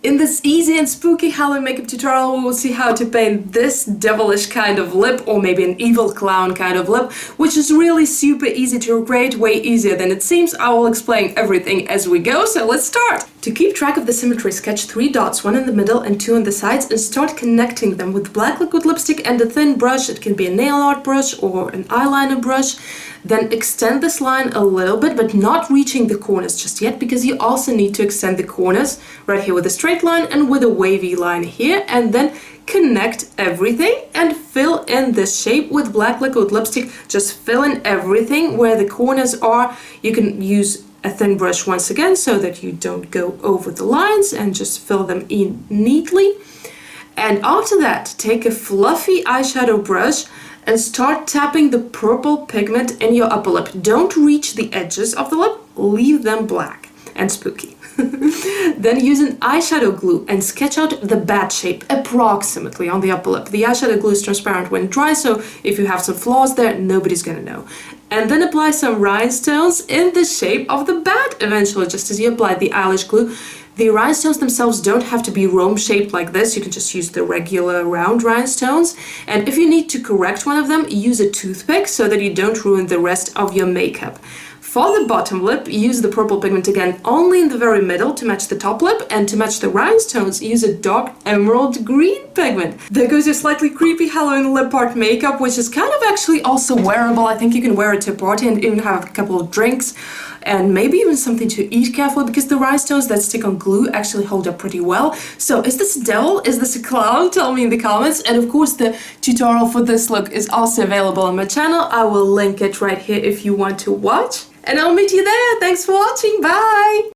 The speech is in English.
In this easy and spooky Halloween makeup tutorial, we will see how to paint this devilish kind of lip, or maybe an evil clown kind of lip, which is really super easy to create, way easier than it seems. I will explain everything as we go, so let's start! To keep track of the symmetry, sketch 3 dots, one in the middle and 2 on the sides, and start connecting them with black liquid lipstick and a thin brush. It can be a nail art brush or an eyeliner brush. Then extend this line a little bit, but not reaching the corners just yet, because you also need to extend the corners right here with a straight line and with a wavy line here, and then connect everything and fill in this shape with black liquid lipstick. Just fill in everything where the corners are. You can use a thin brush once again so that you don't go over the lines, and just fill them in neatly. And after that, take a fluffy eyeshadow brush and start tapping the purple pigment in your upper lip. Don't reach the edges of the lip, leave them black and spooky. Then use an eyeshadow glue and sketch out the bat shape approximately on the upper lip. The eyeshadow glue is transparent when dry, so if you have some flaws there, nobody's gonna know. And then apply some rhinestones in the shape of the bat eventually, just as you apply the eyelash glue. The rhinestones themselves don't have to be rome-shaped like this. You can just use the regular round rhinestones. And if you need to correct one of them, use a toothpick so that you don't ruin the rest of your makeup. For the bottom lip, use the purple pigment again only in the very middle to match the top lip, and to match the rhinestones, use a dark emerald green pigment. There goes your slightly creepy Halloween lip art makeup, which is kind of actually also wearable. I think you can wear it to a party and even have a couple of drinks, and maybe even something to eat carefully, because the rhinestones that stick on glue actually hold up pretty well. So is this a devil? Is this a clown? Tell me in the comments. And of course the tutorial for this look is also available on my channel. I will link it right here if you want to watch. And I'll meet you there. Thanks for watching. Bye!